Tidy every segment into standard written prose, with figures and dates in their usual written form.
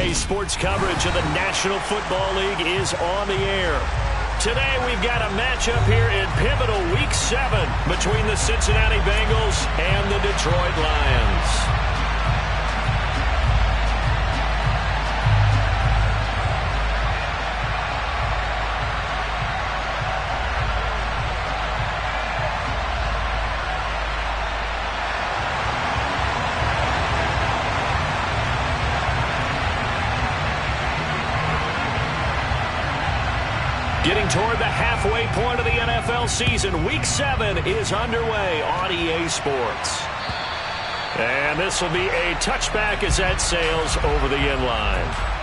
REA Sports coverage of the National Football League is on the air. Today we've got a matchup here in pivotal Week 7 between the Cincinnati Bengals and the Detroit Lions. Getting toward the halfway point of the NFL season, Week 7 is underway on EA Sports. And this will be a touchback as that sails over the end line.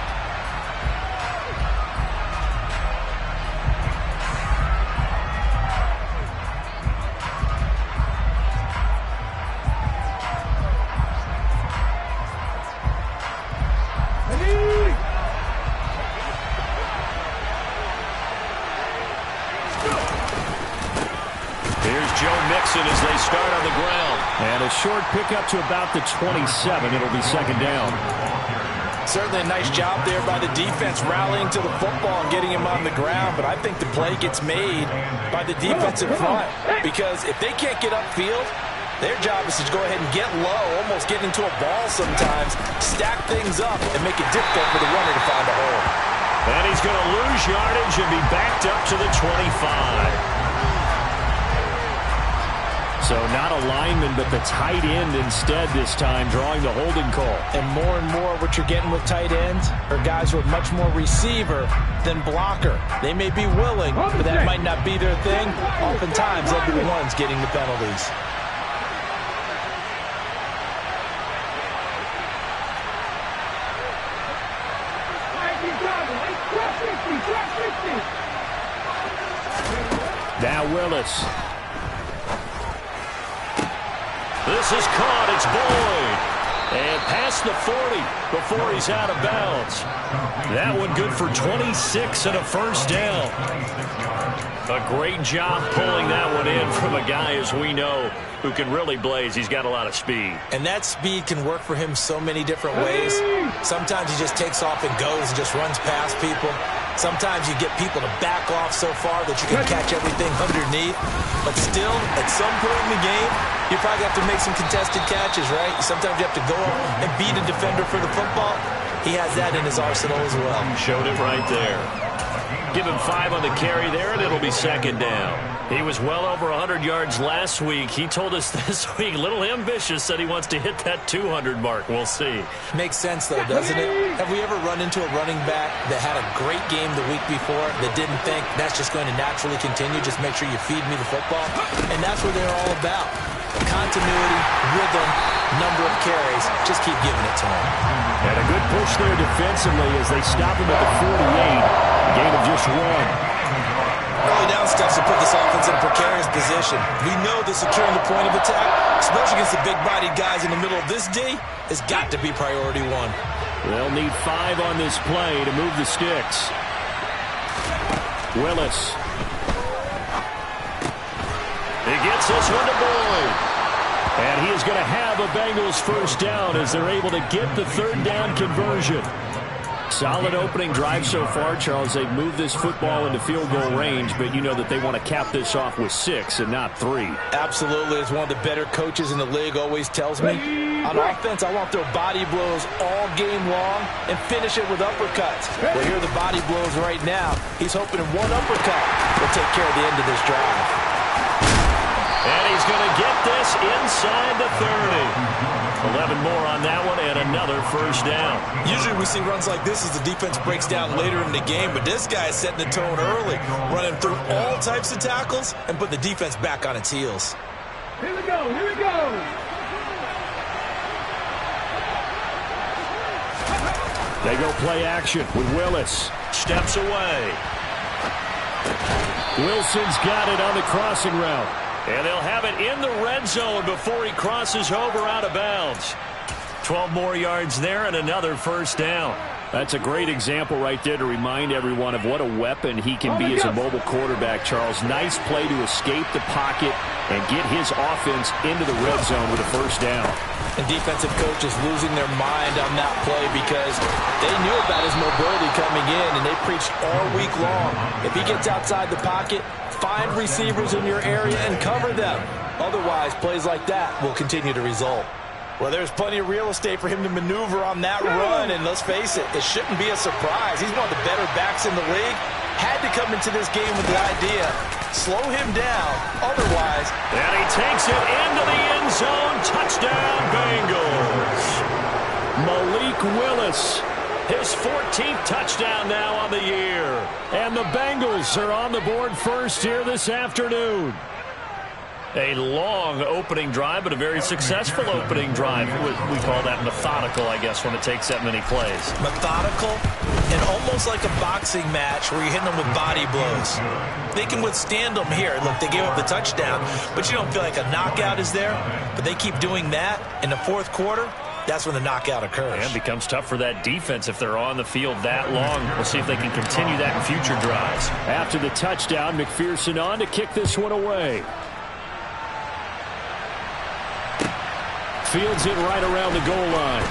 As they start on the ground. And a short pickup to about the 27. It'll be second down. Certainly a nice job there by the defense rallying to the football and getting him on the ground. But I think the play gets made by the defensive front. Because if they can't get upfield, their job is to go ahead and get low, almost get into a ball sometimes, stack things up, and make it difficult for the runner to find a hole. And he's going to lose yardage and be backed up to the 25. So not a lineman, but the tight end instead this time, drawing the holding call. And more what you're getting with tight ends are guys who are much more receiver than blocker. They may be willing, but that might not be their thing. Oftentimes, they'll be the ones getting the penalties. Now Willis. This is caught. It's Boyd. And past the 40 before he's out of bounds. That one good for 26 and a first down. A great job pulling that one in from a guy, as we know, who can really blaze. He's got a lot of speed. And that speed can work for him so many different ways. Sometimes he just takes off and goes and just runs past people. Sometimes you get people to back off so far that you can catch everything underneath. But still, at some point in the game, you probably have to make some contested catches, right? Sometimes you have to go up and beat a defender for the football. He has that in his arsenal as well. Showed it right there. Give him 5 on the carry there, and it'll be second down. He was well over 100 yards last week. He told us this week, a little ambitious, said he wants to hit that 200 mark. We'll see. Makes sense, though, doesn't it? Have we ever run into a running back that had a great game the week before that didn't think that's just going to naturally continue? Just make sure you feed me the football. And that's what they're all about. Continuity, rhythm, number of carries. Just keep giving it to him. And a good push there defensively as they stop him at the 48. A gain of just 1. Early down steps to put this offense in a precarious position. We know that securing the point of attack, especially against the big-bodied guys in the middle of this D, has got to be priority 1. They'll need 5 on this play to move the sticks. Willis. He gets this one to Boyd. And he is going to have a Bengals first down as they're able to get the third down conversion. Solid opening drive so far, Charles. They've moved this football into field goal range, but you know that they want to cap this off with 6 and not 3. Absolutely. As one of the better coaches in the league always tells me, on offense, I want their body blows all game long and finish it with uppercuts. Well, here are the body blows right now. He's hoping in one uppercut will take care of the end of this drive. And he's going to get this inside the 30. 11 more on that one and another first down. Usually we see runs like this as the defense breaks down later in the game, but this guy is setting the tone early, running through all types of tackles and put the defense back on its heels. Here we go, here we go. They go play action with Willis. Steps away. Wilson's got it on the crossing route. And they'll have it in the red zone before he crosses over out of bounds. 12 more yards there and another first down. That's a great example right there to remind everyone of what a weapon he can be as a mobile quarterback, Charles. Nice play to escape the pocket and get his offense into the red zone with a first down. And defensive coaches losing their mind on that play because they knew about his mobility coming in, and they preached all week long. If he gets outside the pocket, find receivers in your area and cover them. Otherwise, plays like that will continue to result. Well, there's plenty of real estate for him to maneuver on that run, and let's face it, it shouldn't be a surprise. He's one of the better backs in the league. Had to come into this game with the idea, slow him down, otherwise. And he takes it into the end zone. Touchdown, Bengals. Malik Willis. His 14th touchdown now on the year. And the Bengals are on the board first here this afternoon. A long opening drive, but a very successful opening drive. We call that methodical, I guess, when it takes that many plays. Methodical and almost like a boxing match where you're hitting them with body blows. They can withstand them here. Look, they gave up the touchdown, but you don't feel like a knockout is there. But they keep doing that in the fourth quarter. That's when the knockout occurs. And it becomes tough for that defense if they're on the field that long. We'll see if they can continue that in future drives. After the touchdown, McPherson on to kick this one away. Fields it right around the goal line.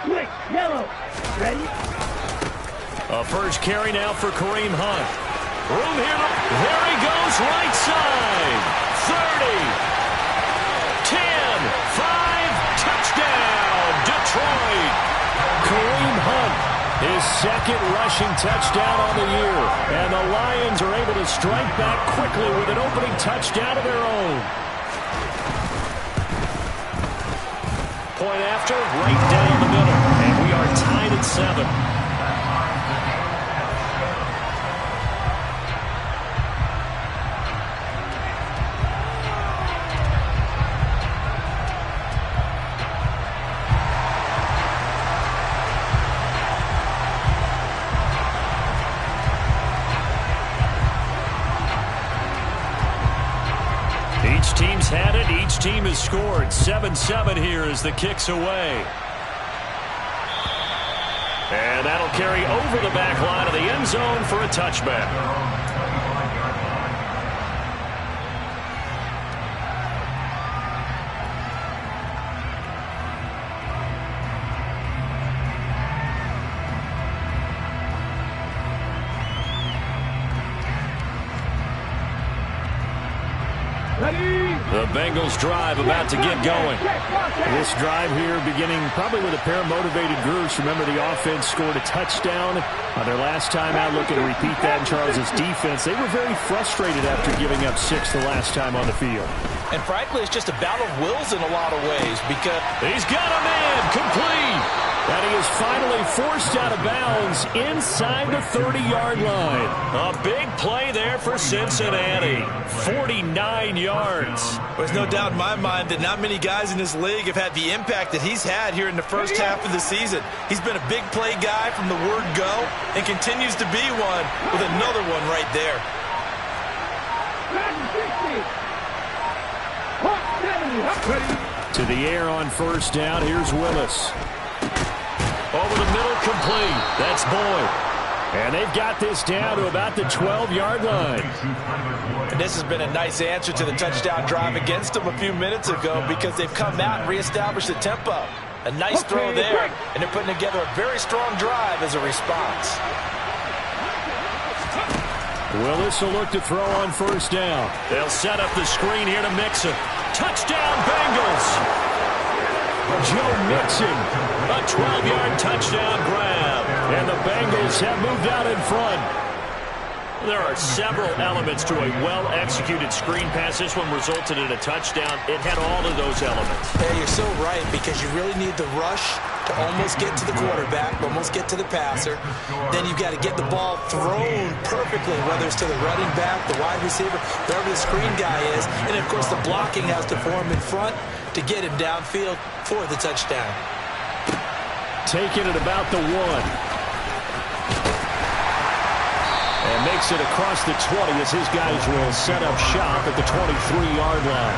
Quick, yellow. Ready? A first carry now for Kareem Hunt. Room here. There he goes, right side. 30. 10. 5. Touchdown, Detroit. Kareem Hunt, his second rushing touchdown on the year. And the Lions are able to strike back quickly with an opening touchdown of their own. Point after, right down the middle. And we are tied at 7. Each team's had it. Each team has scored. 7-7 here as the kick's away. And that'll carry over the back line of the end zone for a touchback. The Bengals drive about to get going. This drive here beginning probably with a pair of motivated groups. Remember, the offense scored a touchdown their last time out. Looking to repeat that in Charles's defense. They were very frustrated after giving up 6 the last time on the field. And frankly, it's just a battle of wills in a lot of ways because he's got a man complete. And he is finally forced out of bounds inside the 30-yard line. A big play there for Cincinnati. 49 yards. There's no doubt in my mind that not many guys in this league have had the impact that he's had here in the first half of the season. He's been a big play guy from the word go and continues to be one with another one right there. To the air on first down. Here's Willis. Over the middle, complete. That's Boyd. And they've got this down to about the 12-yard line. And this has been a nice answer to the touchdown drive against them a few minutes ago because they've come out and reestablished the tempo. A nice throw there, and they're putting together a very strong drive as a response. Willis will look to throw on first down. They'll set up the screen here to Mixon. Touchdown, Bengals. Joe Mixon. A 12-yard touchdown grab. And the Bengals have moved out in front. There are several elements to a well-executed screen pass. This one resulted in a touchdown. It had all of those elements. Yeah, you're so right, because you really need the rush to almost get to the quarterback, almost get to the passer. Then you've got to get the ball thrown perfectly, whether it's to the running back, the wide receiver, wherever the screen guy is. And, of course, the blocking has to form in front to get him downfield for the touchdown. Taking it about the 1. And makes it across the 20 as his guys will set up shop at the 23-yard line.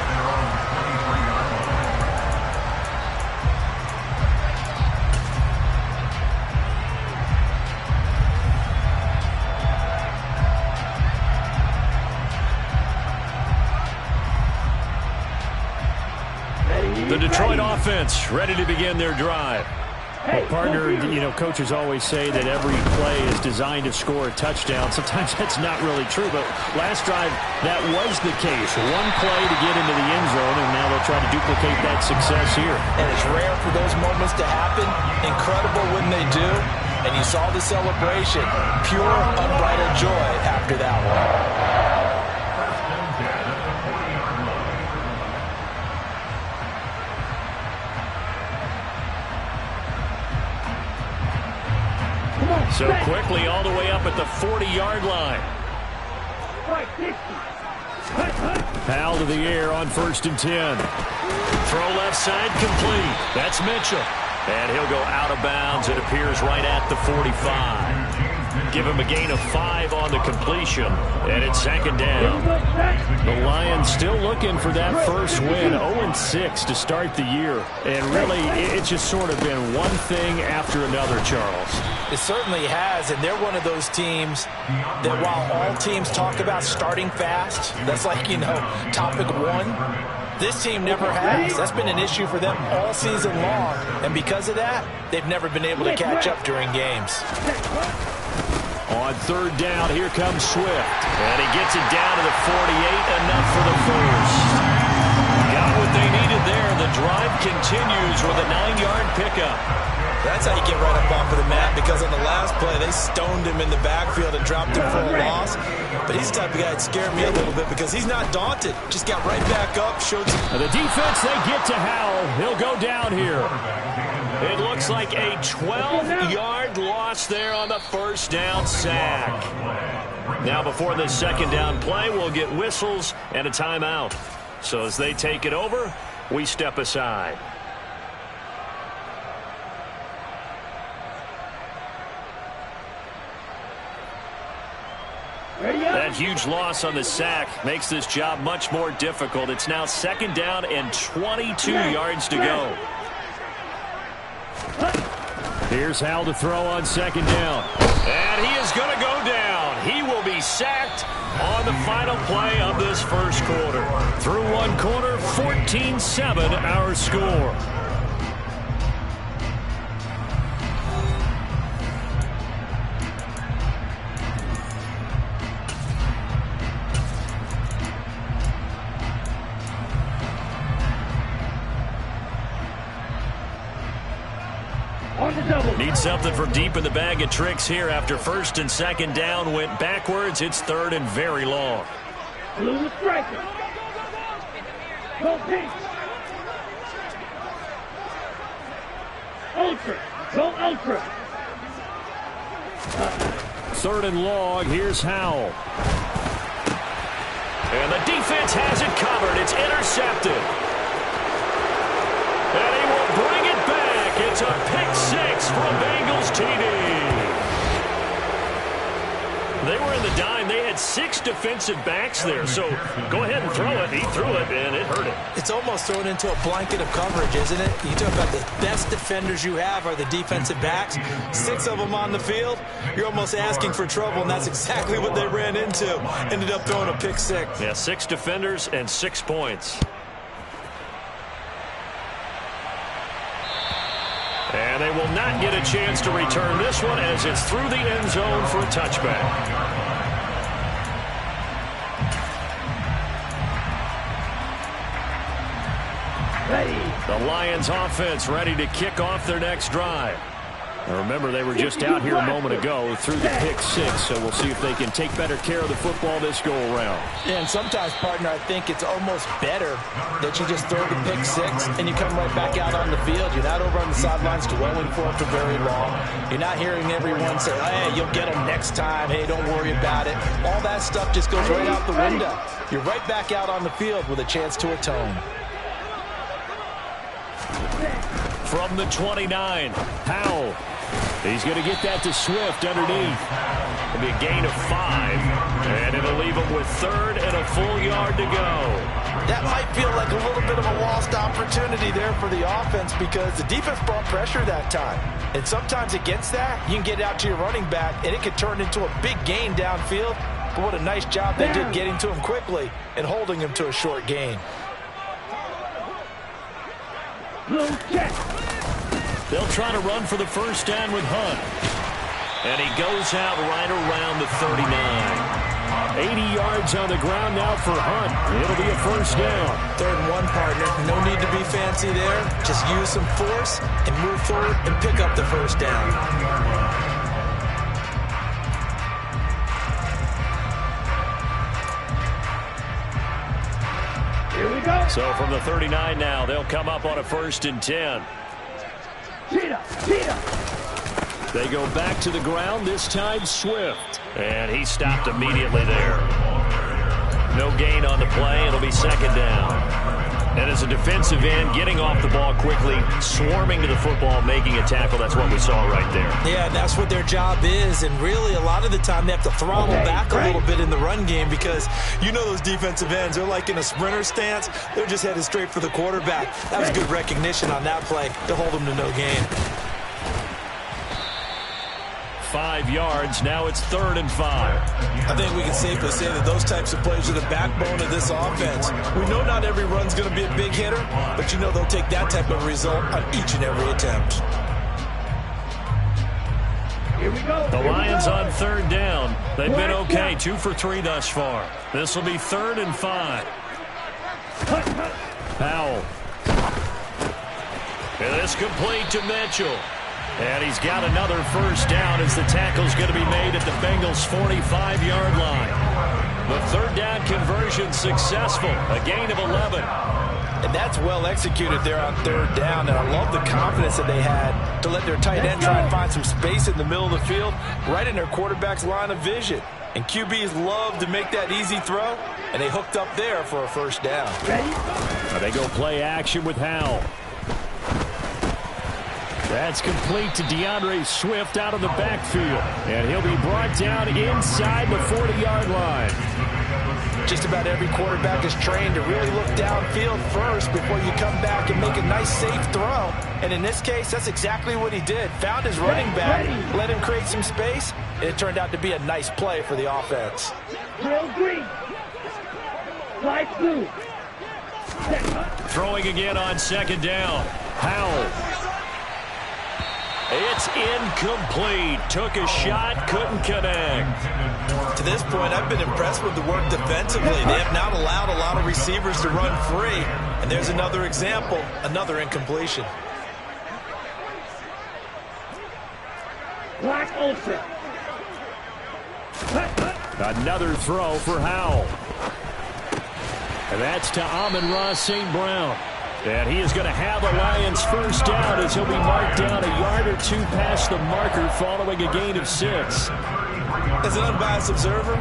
The Detroit offense ready to begin their drive. Well, partner, you know, coaches always say that every play is designed to score a touchdown. Sometimes that's not really true, but last drive, that was the case. One play to get into the end zone, and now they'll try to duplicate that success here. And it's rare for those moments to happen. Incredible when they do. And you saw the celebration. Pure, unbridled joy after that one. So quickly all the way up at the 40-yard line. Powell to the air on 1st and 10. Throw left side complete. That's Mitchell. And he'll go out of bounds. It appears right at the 45. Give him a gain of 5 on the completion. And it's 2nd down. The Lions still looking for that first win. 0-6 to start the year. And really, it's just sort of been one thing after another, Charles. It certainly has, and they're one of those teams that while all teams talk about starting fast, that's like, you know, topic 1, this team never has. That's been an issue for them all season long, and because of that, they've never been able to catch up during games. On 3rd down, here comes Swift. And he gets it down to the 48, enough for the first. Got what they needed there. The drive continues with a 9-yard pickup. That's how you get right up off of the mat, because on the last play, they stoned him in the backfield and dropped him for a loss. But he's the type of guy that scared me a little bit because he's not daunted. Just got right back up, showed some... The defense, they get to Howell. He'll go down here. It looks like a 12-yard loss there on the first down sack. Now before the 2nd down play, we'll get whistles and a timeout. So as they take it over, we step aside. That huge loss on the sack makes this job much more difficult. It's now 2nd down and 22 yards to go. Here's Howell to throw on 2nd down. And he is going to go down. He will be sacked on the final play of this first quarter. Through one quarter, 14-7 our score. Need something from deep in the bag of tricks here after 1st and 2nd down went backwards. It's 3rd and very long. Blue striker. Go pink. Ultra. Go ultra. 3rd and long. Here's Howell. And the defense has it covered. It's intercepted. And he will bring it back. It's a pick 6 from Bengals TD. They were in the dime. They had 6 defensive backs there. So go ahead and throw it. He threw it, and it hurt him. It's almost thrown into a blanket of coverage, isn't it? You talk about the best defenders you have are the defensive backs. 6 of them on the field. You're almost asking for trouble, and that's exactly what they ran into. Ended up throwing a pick 6. Yeah, 6 defenders and 6 points. And they will not get a chance to return this one as it's through the end zone for a touchback. Ready. The Lions offense ready to kick off their next drive. Now remember, they were just out here a moment ago through the pick six, so we'll see if they can take better care of the football this go-around. Yeah, and sometimes, partner, I think it's almost better that you just throw the pick six and you come right back out on the field. You're not over on the sidelines dwelling for it for very long. You're not hearing everyone say, hey, you'll get them next time. Hey, don't worry about it. All that stuff just goes right out the window. You're right back out on the field with a chance to atone. From the 29, Powell. He's going to get that to Swift underneath. It'll be a gain of 5, and it'll leave him with 3rd and a full yard to go. That might feel like a little bit of a lost opportunity there for the offense because the defense brought pressure that time. And sometimes against that, you can get out to your running back, and it could turn into a big gain downfield. But what a nice job they did getting to him quickly and holding him to a short gain. Blue check. They'll try to run for the first down with Hunt. And he goes out right around the 39. 80 yards on the ground now for Hunt. It'll be a first down. 3rd and 1, partner. No need to be fancy there. Just use some force and move forward and pick up the first down. Here we go. So from the 39 now, they'll come up on a 1st and 10. They go back to the ground, this time Swift. And he stopped immediately there. No gain on the play. It'll be 2nd down. And as a defensive end, getting off the ball quickly, swarming to the football, making a tackle, that's what we saw right there. Yeah, and that's what their job is. And really, a lot of the time, they have to throttle back a little bit in the run game because you know those defensive ends, they're like in a sprinter stance. They're just headed straight for the quarterback. That was good recognition on that play to hold them to no gain. 5 yards. Now it's 3rd and 5. I think we can safely say that those types of plays are the backbone of this offense. We know not every run's going to be a big hitter, but you know they'll take that type of result on each and every attempt. Here we go. The Lions on 3rd down. They've been okay, 2 for 3 thus far. This will be 3rd and 5. Powell. And this complete to Mitchell. And he's got another first down as the tackle's going to be made at the Bengals' 45-yard line. The 3rd down conversion successful, a gain of 11. And that's well executed there on 3rd down, and I love the confidence that they had to let their tight end try and find some space in the middle of the field, right in their quarterback's line of vision. And QBs love to make that easy throw, and they hooked up there for a first down. Now they go play action with Howell. That's complete to DeAndre Swift out of the backfield. And he'll be brought down inside the 40-yard line. Just about every quarterback is trained to really look downfield first before you come back and make a nice, safe throw. And in this case, that's exactly what he did. Found his running back, let him create some space, and it turned out to be a nice play for the offense. Drill green. Light blue. Throwing again on 2nd down. Howell. It's incomplete. Took a shot, couldn't connect. To this point, I've been impressed with the work defensively. They have not allowed a lot of receivers to run free. And there's another example, another incompletion. Black Ultra. Another throw for Howell. And that's to Amon-Ra St. Brown. And he is going to have a Lions first down as he'll be marked down a yard or 2 past the marker following a gain of 6. As an unbiased observer,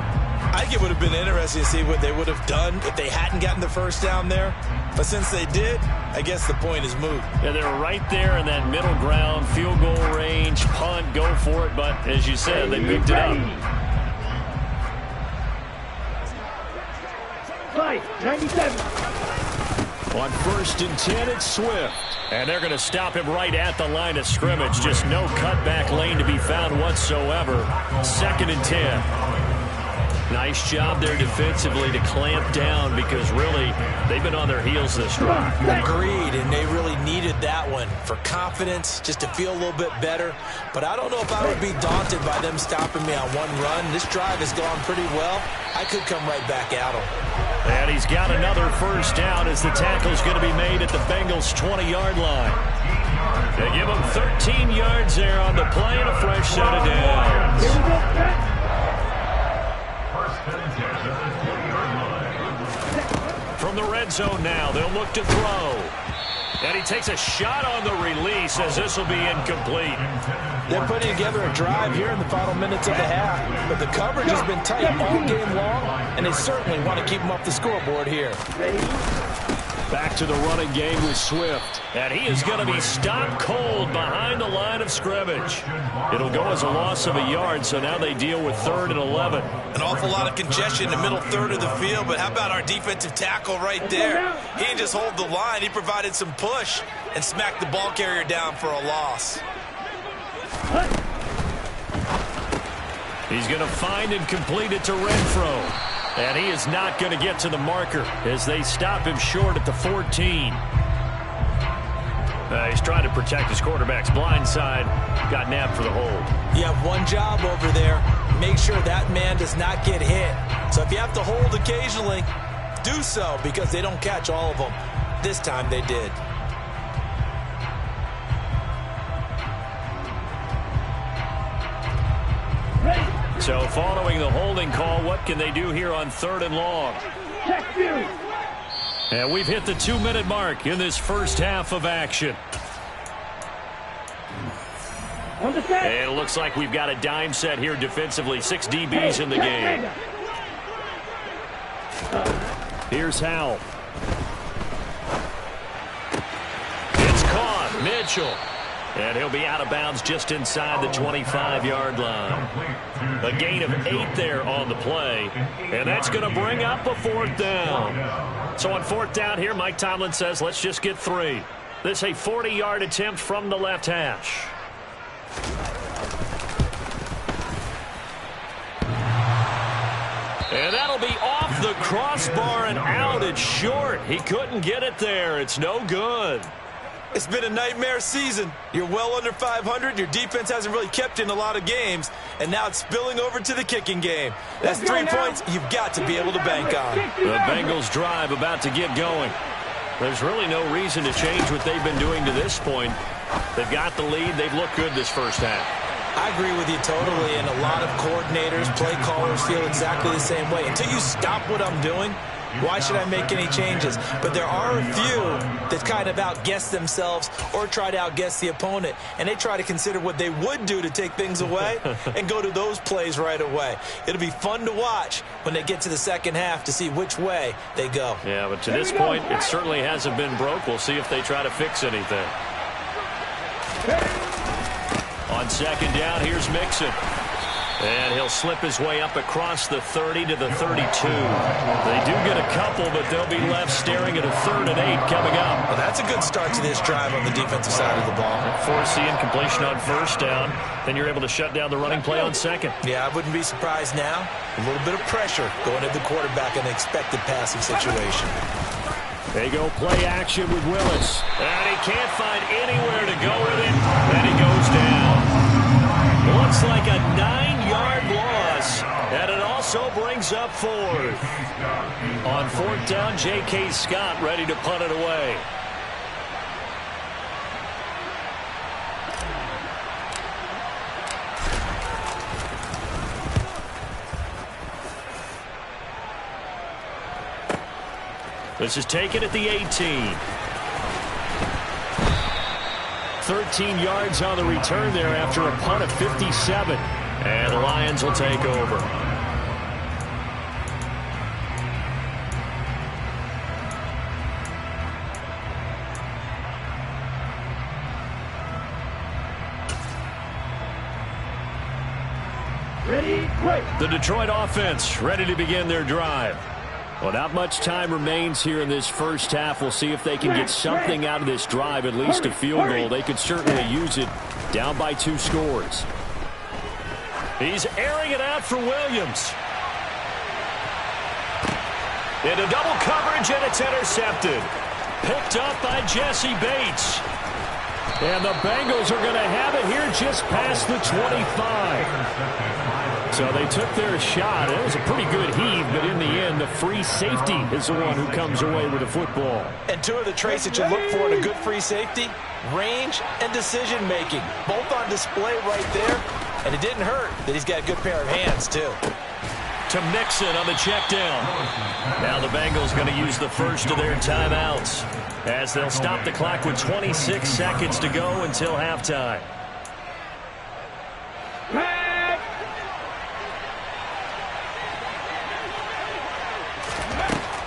I think it would have been interesting to see what they would have done if they hadn't gotten the first down there. But since they did, I guess the point is moot. Yeah, they're right there in that middle ground, field goal range, punt, go for it. But as you said, they picked it up. 97. On 1st and 10, it's Swift. And they're going to stop him right at the line of scrimmage. Just no cutback lane to be found whatsoever. 2nd and 10. Nice job there defensively to clamp down because really they've been on their heels this drive. Agreed, and they really needed that one for confidence, just to feel a little bit better. But I don't know if I would be daunted by them stopping me on one run. This drive has gone pretty well. I could come right back at them. And he's got another first down as the tackle's going to be made at the Bengals' 20-yard line. They give him 13 yards there on the play and a fresh set of downs. Here we go, set. From the red zone now, they'll look to throw. And he takes a shot on the release as this will be incomplete. They're putting together a drive here in the final minutes of the half, but the coverage has been tight all game long, and they certainly want to keep them off the scoreboard here. Back to the running game with Swift. And he is going to be stopped cold behind the line of scrimmage. It'll go as a loss of a yard, so now they deal with 3rd and 11. An awful lot of congestion in the middle third of the field, but how about our defensive tackle right there? He didn't just hold the line, he provided some push and smacked the ball carrier down for a loss. He's going to find and complete it to Renfro. And he is not going to get to the marker as they stop him short at the 14. He's trying to protect his quarterback's blind side. Got nabbed for the hold. You have one job over there. Make sure that man does not get hit. So if you have to hold occasionally, do so because they don't catch all of them. This time they did. So following the holding call, what can they do here on 3rd and long? Check view. And we've hit the 2-minute mark in this first half of action. On the set. And it looks like we've got a dime set here defensively. 6 DBs in the game. Here's Howell. It's caught. Mitchell. And he'll be out of bounds just inside the 25-yard line. A gain of 8 there on the play. And that's going to bring up a 4th down. So on 4th down here, Mike Tomlin says, let's just get 3. This is a 40-yard attempt from the left hash. And that'll be off the crossbar and out. It's short. He couldn't get it there. It's no good. It's been a nightmare season. You're well under 500. Your defense hasn't really kept in a lot of games. And now it's spilling over to the kicking game. That's 3 points you've got to be able to bank on. The Bengals drive about to get going. There's really no reason to change what they've been doing to this point. They've got the lead. They've looked good this first half. I agree with you totally, and a lot of coordinators, play callers feel exactly the same way. Until you stop what I'm doing, why should I make any changes? But there are a few that kind of outguess themselves or try to outguess the opponent, and they try to consider what they would do to take things away and go to those plays right away. It'll be fun to watch when they get to the second half to see which way they go. Yeah, but to this point, it certainly hasn't been broke. We'll see if they try to fix anything. On second down, here's Mixon. And he'll slip his way up across the 30 to the 32. They do get a couple, but they'll be left staring at a 3rd and 8 coming up. Well, that's a good start to this drive on the defensive side of the ball. Force the incompletion on 1st down. Then you're able to shut down the running play on 2nd. Yeah, I wouldn't be surprised now. A little bit of pressure going at the quarterback in an expected passing situation. They go play action with Willis. And he can't find anywhere to go with it. And he goes down. Looks like a 9-yard loss. And it also brings up 4th. On 4th down, J.K. Scott ready to punt it away. This is taken at the 18. 13 yards on the return there after a punt of 57. And the Lions will take over. Ready, break. The Detroit offense ready to begin their drive. Well, not much time remains here in this first half. We'll see if they can get something out of this drive, at least a field goal. They could certainly use it down by 2 scores. He's airing it out for Williams. Into double coverage, and it's intercepted. Picked up by Jesse Bates. And the Bengals are going to have it here just past the 25. So they took their shot. It was a pretty good heave, but in the end, the free safety is the one who comes away with the football. And two of the traits that you look for in a good free safety, range and decision-making. Both on display right there, and it didn't hurt that he's got a good pair of hands, too. To Mixon on the check down. Now the Bengals going to use the first of their timeouts as they'll stop the clock with 26 seconds to go until halftime.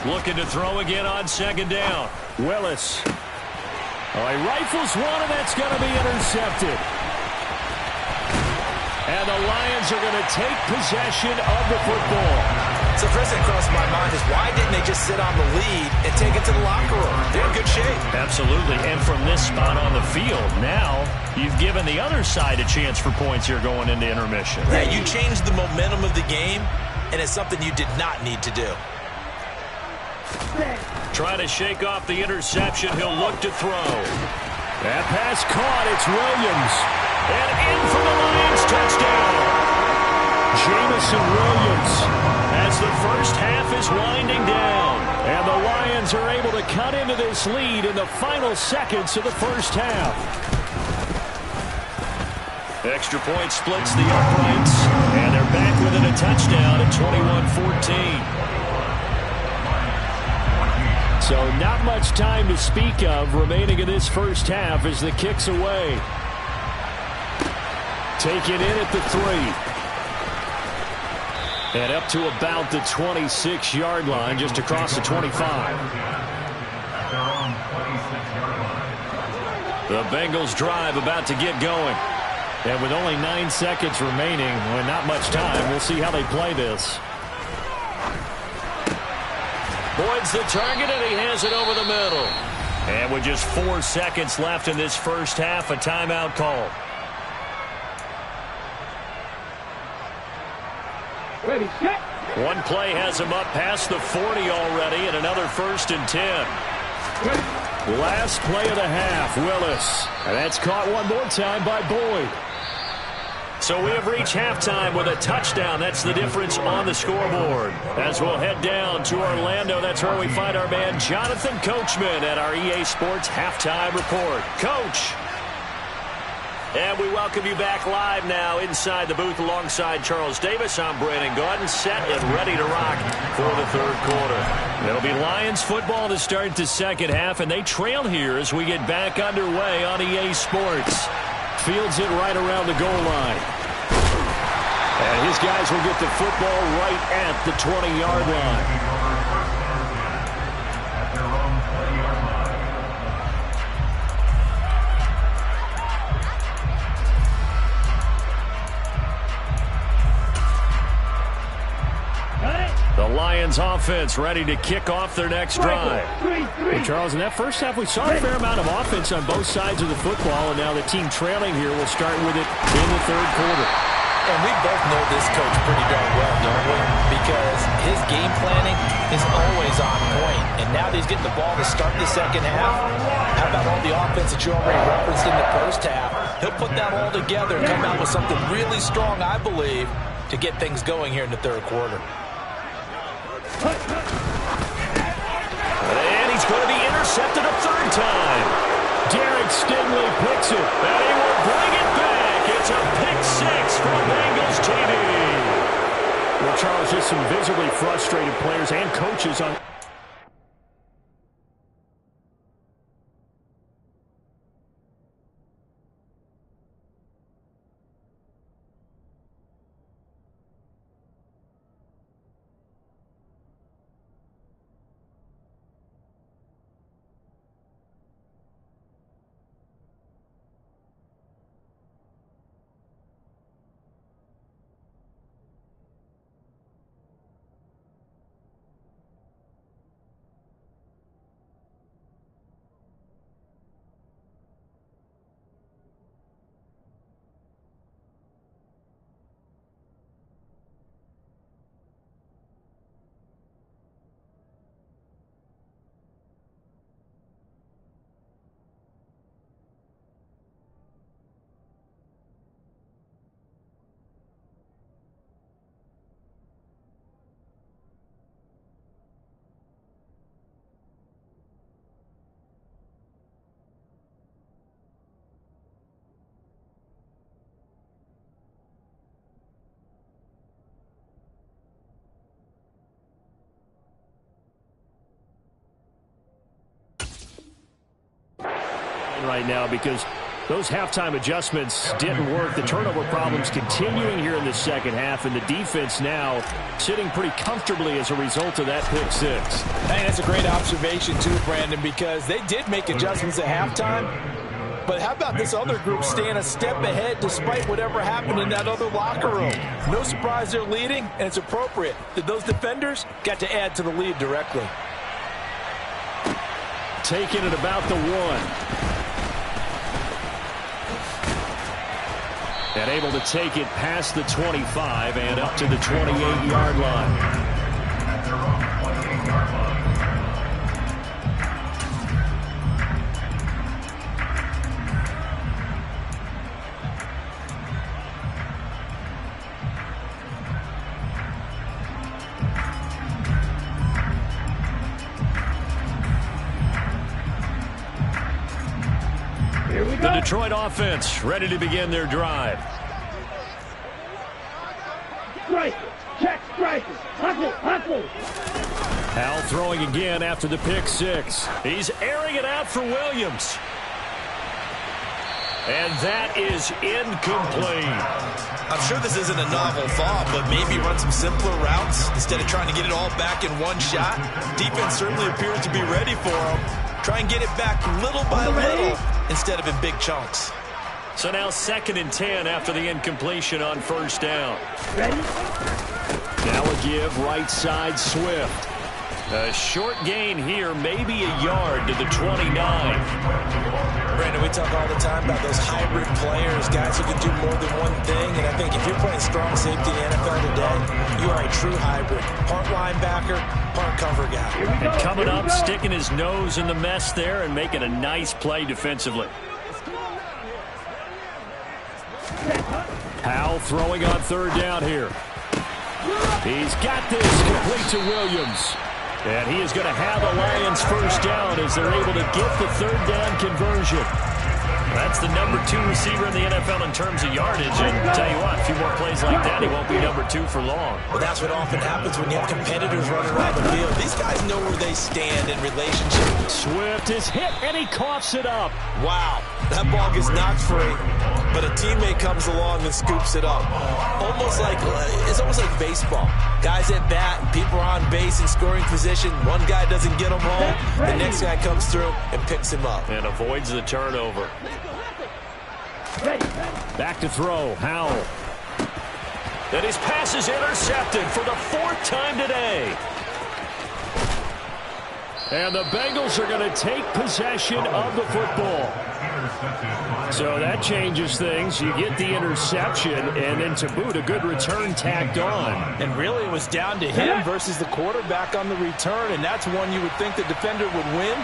Looking to throw again on second down. Willis. Oh, he rifles one, and that's going to be intercepted. And the Lions are going to take possession of the football. So first thing across my mind is why didn't they just sit on the lead and take it to the locker room? They're in good shape. Absolutely. And from this spot on the field, now you've given the other side a chance for points here going into intermission. Yeah, you changed the momentum of the game, and it's something you did not need to do. Trying to shake off the interception. He'll look to throw. That pass caught. It's Williams. And in for the Lions touchdown. Jamison Williams. As the first half is winding down. And the Lions are able to cut into this lead in the final seconds of the first half. Extra point splits the uprights. And they're back within a touchdown at 21-14. So not much time to speak of remaining in this first half as the kick's away. Taken in at the 3. And up to about the 26-yard line, just across the 25. The Bengals drive about to get going. And with only 9 seconds remaining, well, not much time, we'll see how they play this. Boyd's the target, and he has it over the middle. And with just 4 seconds left in this first half, a timeout call. Ready, set. One play has him up past the 40 already, and another 1st and 10. Last play of the half, Willis. And that's caught one more time by Boyd. So we have reached halftime with a touchdown. That's the difference on the scoreboard. As we'll head down to Orlando, that's where we find our man Jonathan Coachman at our EA Sports Halftime Report. Coach. And we welcome you back live now inside the booth alongside Charles Davis. I'm Brandon Gaudin, set and ready to rock for the third quarter. It'll be Lions football to start the second half, and they trail here as we get back underway on EA Sports. Fields it right around the goal line. And his guys will get the football right at the 20-yard line. The Lions offense ready to kick off their next drive. Well, Charles, in that first half, we saw a fair amount of offense on both sides of the football, and now the team trailing here will start with it in the third quarter. And we both know this coach pretty darn well, don't we? Because his game planning is always on point. And now that he's getting the ball to start the second half, how about all the offense that you already referenced in the first half? He'll put that all together and come out with something really strong, I believe, to get things going here in the third quarter. And he's going to be intercepted a third time. Derek Stingley picks it. And he will bring it back. It's a pick six from Bengals TV. Well, Charles, just some visibly frustrated players and coaches on... right now because those halftime adjustments didn't work. The turnover problems continuing here in the second half, and the defense now sitting pretty comfortably as a result of that pick six. Hey, that's a great observation too, Brandon, because they did make adjustments at halftime. But how about this other group staying a step ahead despite whatever happened in that other locker room? No surprise they're leading, and it's appropriate that those defenders got to add to the lead directly. Taking it about the 1. And able to take it past the 25 and up to the 28-yard line. The Detroit offense ready to begin their drive. Strike. Check striker. Hustle. Hustle. Hal throwing again after the pick six. He's airing it out for Williams. And that is incomplete. I'm sure this isn't a novel thought, but maybe run some simpler routes instead of trying to get it all back in one shot. Defense certainly appears to be ready for him. Try and get it back little by little instead of in big chunks. So now 2nd and 10 after the incompletion on first down. Ready? Now a give right side Swift. A short gain here, maybe a yard to the 29. Brandon, we talk all the time about those hybrid players, guys who can do more than one thing. And I think if you're playing strong safety in the NFL today, you are a true hybrid. Part linebacker, part cover guy. And coming up, sticking his nose in the mess there and making a nice play defensively. Hal throwing on third down here. He's got this complete to Williams. And he is going to have a Lions first down as they're able to get the third down conversion. That's the number 2 receiver in the NFL in terms of yardage. And tell you what, a few more plays like that, he won't be number 2 for long. Well, that's what often happens when you have competitors running around the field. These guys know where they stand in relationship. Swift is hit, and he coughs it up. Wow, that ball gets knocked free, but a teammate comes along and scoops it up. It's almost like baseball. Guys at bat, people are on base in scoring position. One guy doesn't get him home. The next guy comes through and picks him up. And avoids the turnover. Back to throw, Howell. And his pass is intercepted for the 4th time today. And the Bengals are going to take possession of the football. So that changes things. You get the interception, and then to boot, a good return tacked on. And really, it was down to him versus the quarterback on the return, and that's one you would think the defender would win.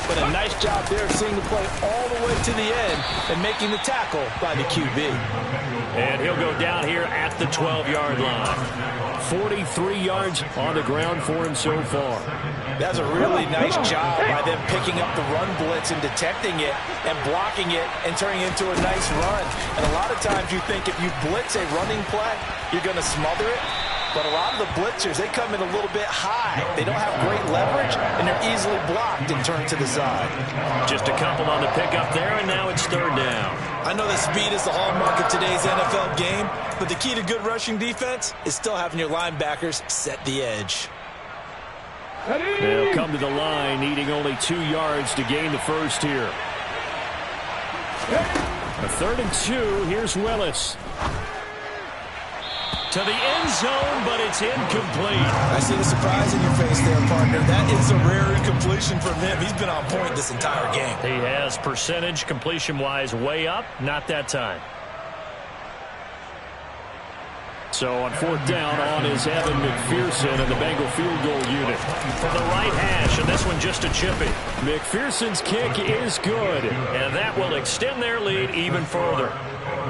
But a nice job there seeing the play all the way to the end and making the tackle by the QB. And he'll go down here at the 12-yard line. 43 yards on the ground for him so far. That's a really nice job by them picking up the run blitz and detecting it and blocking it and turning it into a nice run. And a lot of times you think if you blitz a running play, you're going to smother it. But a lot of the blitzers, they come in a little bit high. They don't have great leverage, and they're easily blocked and turned to the side. Just a couple on the pickup there, and now it's third down. I know that speed is the hallmark of today's NFL game, but the key to good rushing defense is still having your linebackers set the edge. They'll come to the line, needing only 2 yards to gain the first here. A 3rd and 2, here's Willis. To the end zone, but it's incomplete. I see the surprise in your face there, partner. That is a rare incompletion from him. He's been on point this entire game. He has percentage completion-wise way up, not that time. So on 4th down on is Evan McPherson and the Bengal field goal unit. From the right hash, and this one just a chippy. McPherson's kick is good. And that will extend their lead even further.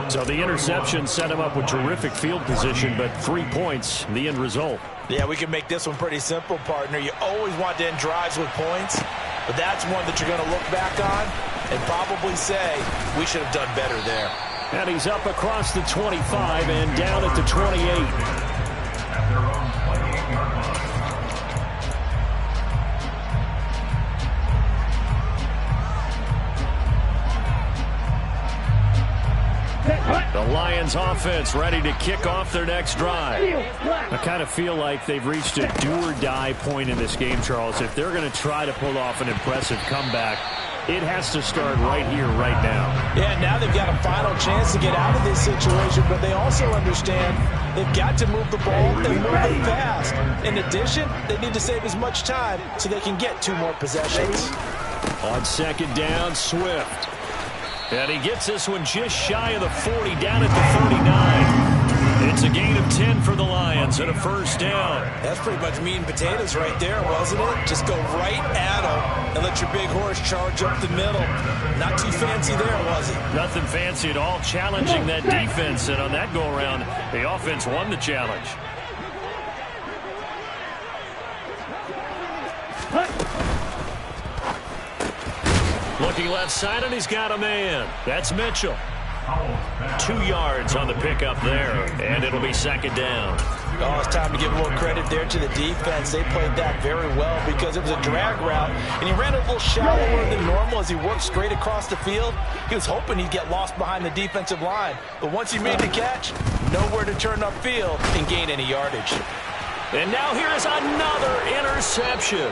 So the interception set him up with terrific field position, but 3 points, the end result. Yeah, we can make this one pretty simple, partner. You always want to end drives with points, but that's one that you're going to look back on and probably say, we should have done better there. And he's up across the 25 and down at the 28. Lions offense ready to kick off their next drive. I kind of feel like they've reached a do-or-die point in this game, Charles. If they're going to try to pull off an impressive comeback, it has to start right here, right now. Yeah, now they've got a final chance to get out of this situation, but they also understand they've got to move the ball and move it fast. In addition, they need to save as much time so they can get 2 more possessions. On second down, Swift. And he gets this one just shy of the 40, down at the 39. It's a gain of 10 for the Lions and a first down. That's pretty much meat and potatoes right there, wasn't it? Just go right at them and let your big horse charge up the middle. Not too fancy there, was it? Nothing fancy at all, challenging that defense. And on that go-around, the offense won the challenge. Looking left side, and he's got a man. That's Mitchell. 2 yards on the pickup there, and it'll be second down. Oh, it's time to give a little credit there to the defense. They played that very well because it was a drag route, and he ran a little shallower than normal as he worked straight across the field. He was hoping he'd get lost behind the defensive line, but once he made the catch, nowhere to turn upfield and gain any yardage. And now here's another interception.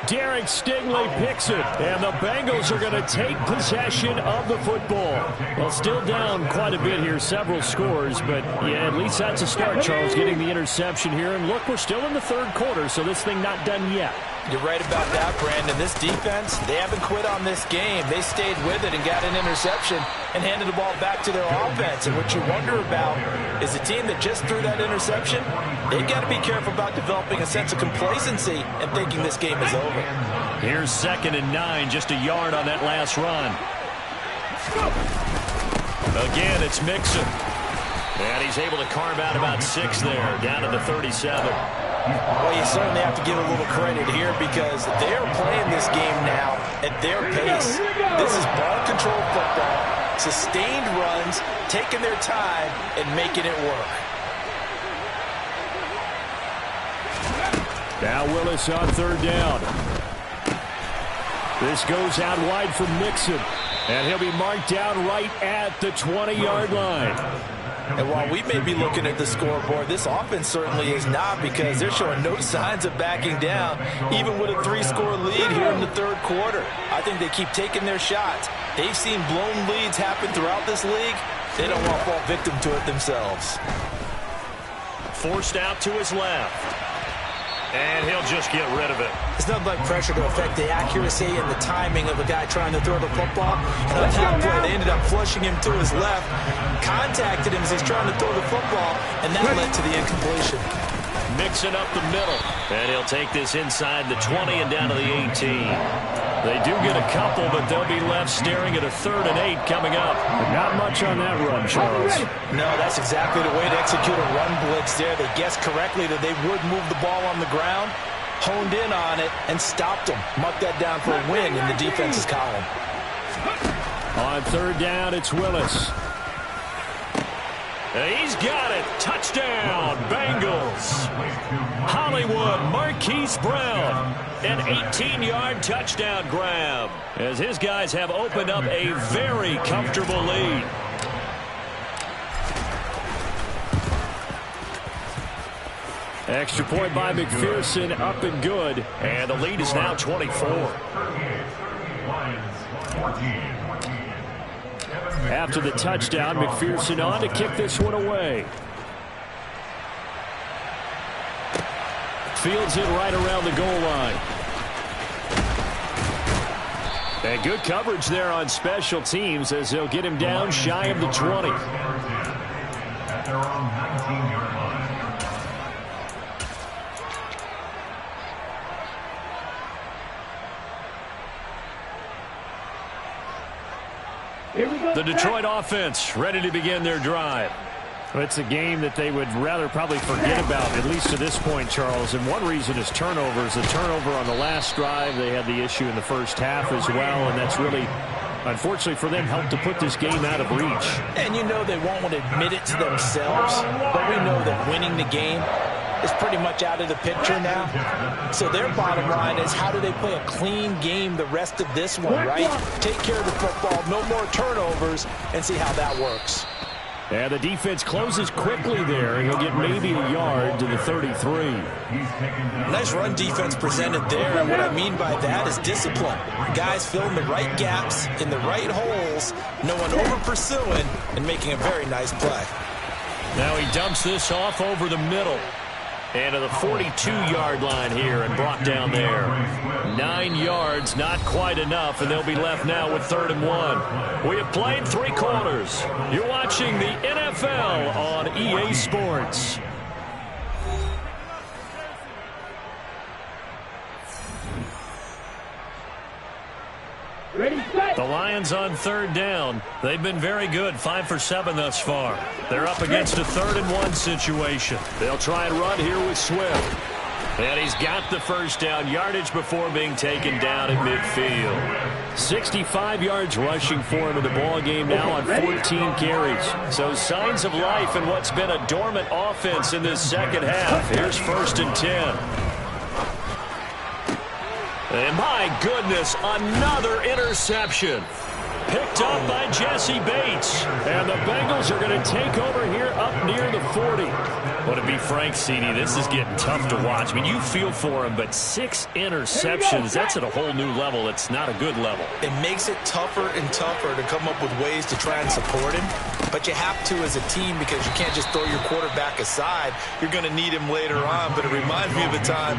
Derek Stingley picks it, and the Bengals are going to take possession of the football. Well, still down quite a bit here, several scores, but yeah, at least that's a start, Charles, getting the interception here. And look, we're still in the third quarter, so this thing not done yet. You're right about that, Brandon. This defense, they haven't quit on this game. They stayed with it and got an interception and handed the ball back to their offense. And what you wonder about is the team that just threw that interception, they've got to be careful about developing a sense of complacency and thinking this game is over. Here's 2nd and 9, just a yard on that last run. Again, it's Mixon. And he's able to carve out about 6 there, down to the 37. Well, you certainly have to give a little credit here because they're playing this game now at their pace. This is ball control football, sustained runs, taking their time and making it work. Now Willis on 3rd down. This goes out wide for Mixon, and he'll be marked down right at the 20-yard line. And while we may be looking at the scoreboard, this offense certainly is not because they're showing no signs of backing down, even with a 3-score lead here in the third quarter. I think they keep taking their shots. They've seen blown leads happen throughout this league. They don't want to fall victim to it themselves. Forced out to his left. And he'll just get rid of it. It's nothing like pressure to affect the accuracy and the timing of a guy trying to throw the football. And on that play, they ended up flushing him to his left, contacted him as he's trying to throw the football, and that led to the incompletion. Mixing up the middle. And he'll take this inside the 20 and down to the 18. They do get a couple, but they'll be left staring at a 3rd and 8 coming up. But not much on that run, Charles. No, that's exactly the way to execute a run blitz there. They guessed correctly that they would move the ball on the ground, honed in on it, and stopped them. Marked that down for a win in the defense's column. On 3rd down, it's Willis. He's got it. Touchdown, Bengals. Hollywood, Marquise Brown. An 18-yard touchdown grab as his guys have opened up a very comfortable lead. Extra point by McPherson, up and good. And the lead is now 24. After the touchdown, McPherson on to kick this one away. Fields it right around the goal line. And good coverage there on special teams as they'll get him down shy of the 20. At their own 19-yard line. The Detroit offense ready to begin their drive. Well, it's a game that they would rather probably forget about, at least to this point, Charles. And one reason is turnovers. A turnover on the last drive. They had the issue in the first half as well, and that's really, unfortunately for them, helped to put this game out of reach. And you know they won't want to admit it to themselves, but we know that winning the game is pretty much out of the picture now. So their bottom line is, how do they play a clean game the rest of this one, right? Take care of the football, no more turnovers, and see how that works. And the defense closes quickly there, and he'll get maybe a yard to the 33. Nice run defense presented there, and what I mean by that is discipline. Guys filling the right gaps in the right holes, no one over-pursuing, and making a very nice play. Now he dumps this off over the middle. And to the 42-yard line here and brought down there. 9 yards, not quite enough, and they'll be left now with 3rd and 1. We have played 3 quarters. You're watching the NFL on EA Sports. The Lions on 3rd down. They've been very good, 5 for 7 thus far. They're up against a 3rd and 1 situation. They'll try and run here with Swift. And he's got the first down, yardage before being taken down at midfield. 65 yards rushing for him in the ball game now on 14 carries. So signs of life in what's been a dormant offense in this second half. Here's 1st and 10. And my goodness, another interception. Picked up by Jesse Bates. And the Bengals are going to take over here up near the 40. Well, to be frank, CD, this is getting tough to watch. I mean, you feel for him, but 6 interceptions, that's at a whole new level. It's not a good level. It makes it tougher and tougher to come up with ways to try and support him. But you have to as a team because you can't just throw your quarterback aside. You're going to need him later on. But it reminds me of a time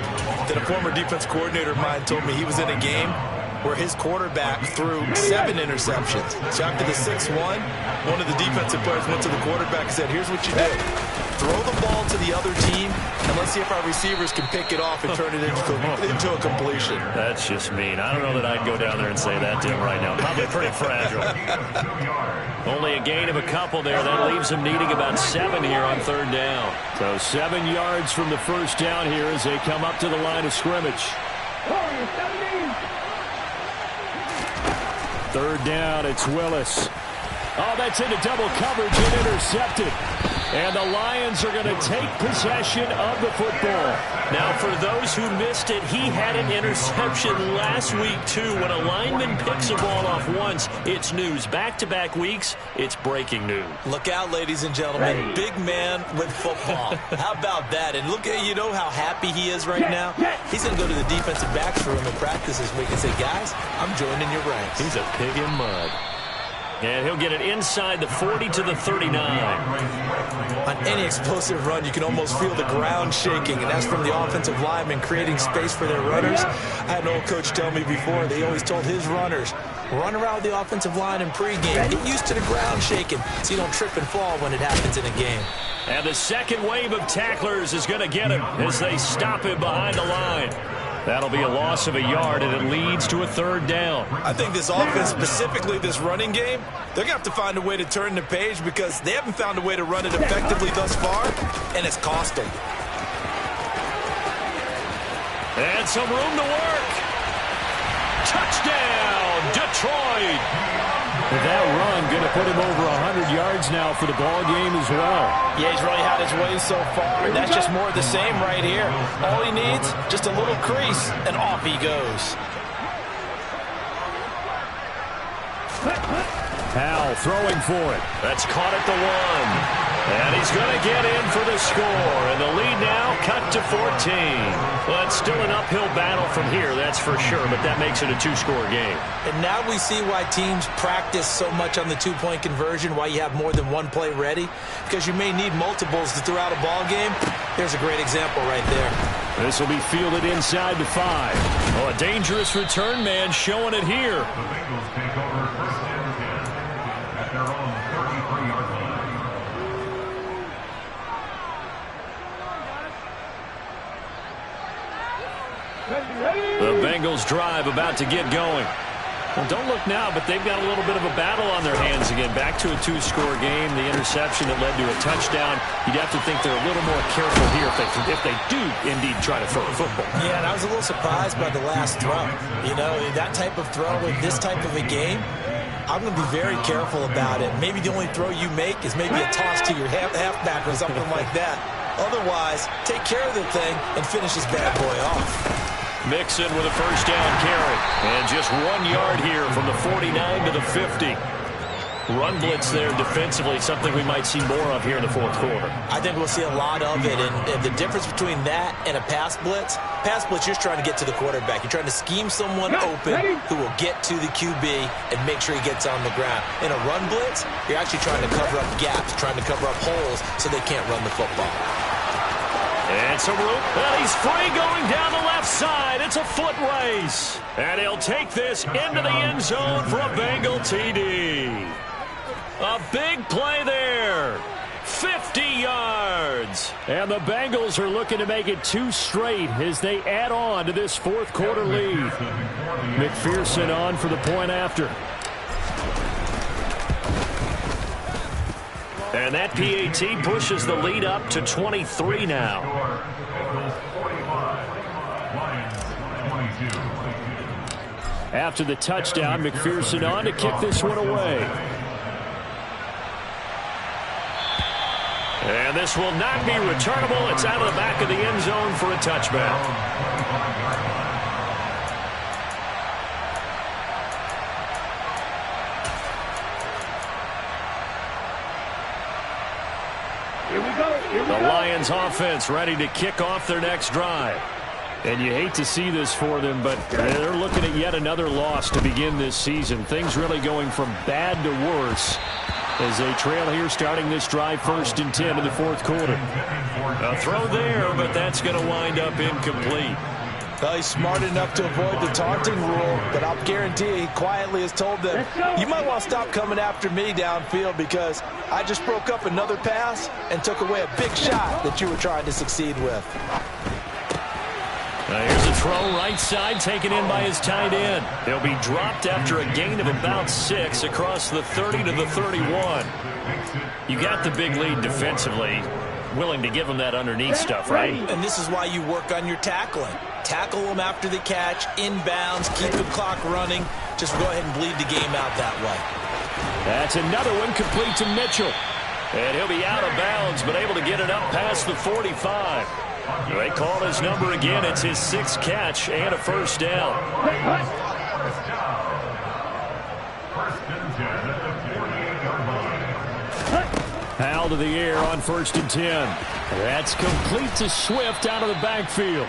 that a former defense coordinator of mine told me he was in a game where his quarterback threw 7 interceptions. So after the 6-1, one of the defensive players went to the quarterback and said, here's what you do. Throw the ball to the other team, and let's see if our receivers can pick it off and turn it into a completion. That's just mean. I don't know that I'd go down there and say that to him right now. Probably pretty fragile. Only a gain of a couple there. That leaves him needing about 7 here on 3rd down. So 7 yards from the first down here as they come up to the line of scrimmage. 3rd down, it's Willis. Oh, that's into double coverage and intercepted. And the Lions are going to take possession of the football. Now, for those who missed it, he had an interception last week, too. When a lineman picks a ball off once, it's news. Back-to-back weeks, it's breaking news. Look out, ladies and gentlemen. Big man with football. How about that? And look at, you know how happy he is right now? He's going to go to the defensive backs room in practice this week and say, guys, I'm joining your ranks. He's a pig in mud. And he'll get it inside the 40 to the 39. On any explosive run, you can almost feel the ground shaking, and that's from the offensive linemen creating space for their runners. I had an old coach tell me before, they always told his runners, run around with the offensive line in pregame. Get used to the ground shaking so you don't trip and fall when it happens in a game. And the second wave of tacklers is going to get him as they stop him behind the line. That'll be a loss of a yard, and it leads to a 3rd down. I think this offense, specifically this running game, they're going to have to find a way to turn the page because they haven't found a way to run it effectively thus far, and it's cost them. And some room to work. Touchdown, Detroit. With that run, going to put him over 100 yards now for the ball game as well. Yeah, he's really had his way so far, and that's just more of the same right here. All he needs, just a little crease, and off he goes. Powell throwing for it. That's caught at the 1. And he's going to get in for the score. And the lead now cut to 14. Well, it's still an uphill battle from here, that's for sure, but that makes it a 2-score game. And now we see why teams practice so much on the 2-point conversion, why you have more than one play ready, because you may need multiples to throw out a ball game. There's a great example right there. This will be fielded inside the 5. Oh, a dangerous return man showing it here. The Bengals take over 1st and 10 at their own 33-yard line. The Bengals drive about to get going. Well, don't look now, but they've got a little bit of a battle on their hands again. Back to a 2-score game. The interception that led to a touchdown. You'd have to think they're a little more careful here if they do indeed try to throw a football. Yeah, and I was a little surprised by the last throw. You know, that type of throw in this type of a game, I'm going to be very careful about it. Maybe the only throw you make is maybe a toss to your halfback or something like that. Otherwise, take care of the thing and finish this bad boy off. Mixon with a first down carry. And just 1 yard here from the 49 to the 50. run blitz there defensively, something we might see more of here in the fourth quarter. I think we'll see a lot of it, and the difference between that and a pass blitz, you're trying to get to the quarterback. You're trying to scheme someone open who will get to the QB and make sure he gets on the ground. In a run blitz, you're actually trying to cover up gaps, trying to cover up holes so they can't run the football. It's a route, and he's free going down the left side. It's a foot race. And he'll take this into the end zone for a Bengal TD. A big play there. 50 yards. And the Bengals are looking to make it 2 straight as they add on to this fourth quarter lead. McPherson on for the point after. And that PAT pushes the lead up to 23 now. After the touchdown, McPherson on to kick this one away. And this will not be returnable. It's out of the back of the end zone for a touchback. The Lions offense ready to kick off their next drive. And you hate to see this for them, but they're looking at yet another loss to begin this season. Things really going from bad to worse as they trail here starting this drive 1st and 10 in the fourth quarter. A throw there, but that's going to wind up incomplete. Well, he's smart enough to avoid the taunting rule, but I'll guarantee he quietly has told them, you might want to stop coming after me downfield because I just broke up another pass and took away a big shot that you were trying to succeed with. Here's a throw right side taken in by his tight end. He'll be dropped after a gain of about 6 across the 30 to the 31. You got the big lead defensively. Willing to give him that underneath stuff, right? And this is why you work on your tackling. Tackle them after the catch, inbounds, keep the clock running. Just go ahead and bleed the game out that way. That's another one complete to Mitchell. And he'll be out of bounds, but able to get it up past the 45. They called his number again. It's his 6th catch and a first down. Howell to the air on 1st and 10. That's complete to Swift out of the backfield.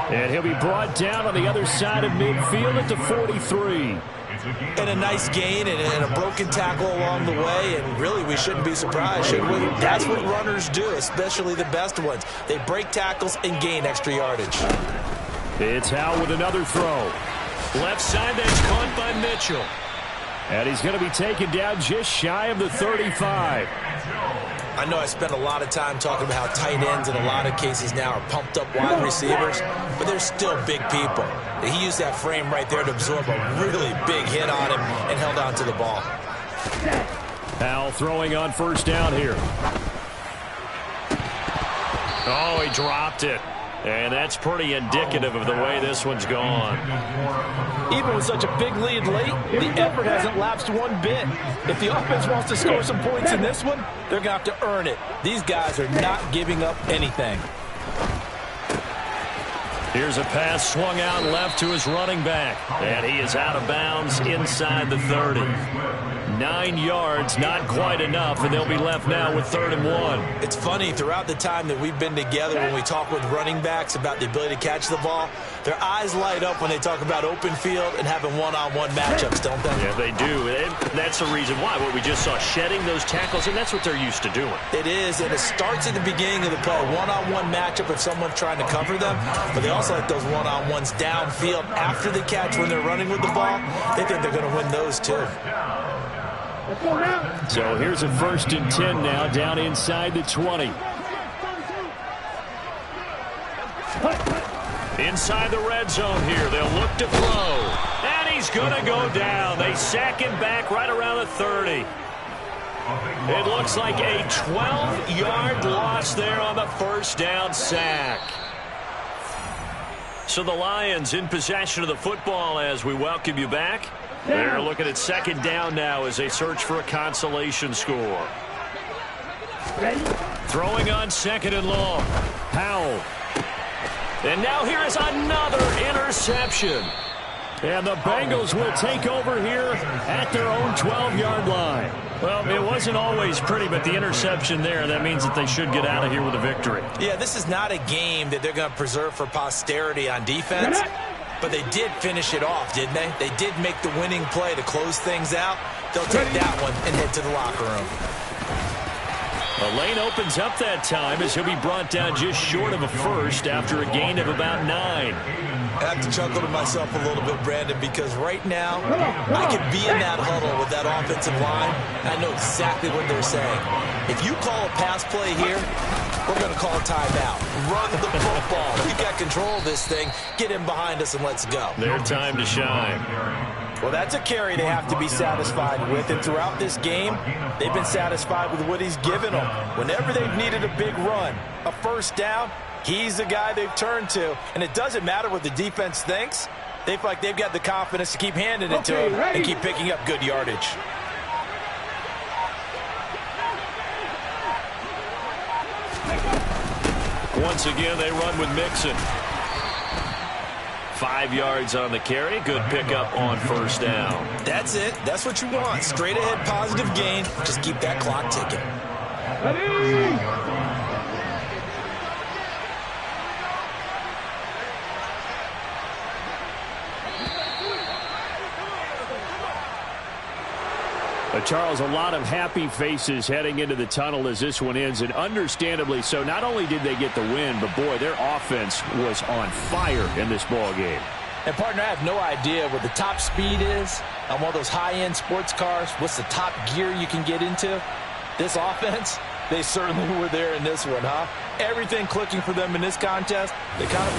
And he'll be brought down on the other side of midfield at the 43. And a nice gain and a broken tackle along the way, and really we shouldn't be surprised, should we? That's what runners do, especially the best ones. They break tackles and gain extra yardage. It's Howell with another throw. Left side, that's caught by Mitchell. And he's going to be taken down just shy of the 35. I know I spent a lot of time talking about how tight ends in a lot of cases now are pumped up wide receivers, but they're still big people. He used that frame right there to absorb a really big hit on him and held on to the ball. Howell throwing on 1st down here. Oh, he dropped it. And that's pretty indicative of the way this one's gone. Even with such a big lead late, the effort hasn't lapsed one bit. If the offense wants to score some points in this one, they're going to have to earn it. These guys are not giving up anything. Here's a pass swung out left to his running back. And he is out of bounds inside the 30. 9 yards, not quite enough, and they'll be left now with 3rd and 1. It's funny, throughout the time that we've been together, when we talk with running backs about the ability to catch the ball, their eyes light up when they talk about open field and having one-on-one matchups, don't they? Yeah, they do. And that's the reason why. What we just saw, shedding those tackles, and that's what they're used to doing. It is, and it starts at the beginning of the play. One-on-one matchup if someone's trying to cover them, but they also like those one-on-ones downfield after the catch when they're running with the ball. They think they're going to win those too. So here's a 1st and 10 now down inside the 20. Inside the red zone here. They'll look to throw. And he's going to go down. They sack him back right around the 30. It looks like a 12-yard loss there on the 1st down sack. So the Lions in possession of the football as we welcome you back. They're looking at 2nd down now as they search for a consolation score. Throwing on 2nd and long. Howell. And now here is another interception. And the Bengals will take over here at their own 12-yard line. Well, it wasn't always pretty, but the interception there, that means that they should get out of here with a victory. Yeah, this is not a game that they're going to preserve for posterity on defense, but they did finish it off, didn't they? They did make the winning play to close things out. They'll take that one and head to the locker room. The lane opens up that time as he'll be brought down just short of a first after a gain of about 9. I have to chuckle to myself a little bit, Brandon, because right now I could be in that huddle with that offensive line. I know exactly what they're saying. If you call a pass play here, we're going to call a timeout. Run the football. We got control of this thing. Get him behind us and let's go. Their time to shine. Well, that's a carry they have to be satisfied with. And throughout this game, they've been satisfied with what he's given them. Whenever they've needed a big run, a first down, he's the guy they've turned to. And it doesn't matter what the defense thinks. They feel like they've got the confidence to keep handing it to him and keep picking up good yardage. Once again, they run with Mixon. 5 yards on the carry. Good pickup on first down. That's it. That's what you want. Straight ahead, positive gain. Just keep that clock ticking. Charles, a lot of happy faces heading into the tunnel as this one ends, and understandably so. Not only did they get the win, but, boy, their offense was on fire in this ball game. And, partner, I have no idea what the top speed is on one of those high-end sports cars. What's the top gear you can get into? This offense, they certainly were there in this one, huh? Everything clicking for them in this contest. They kind of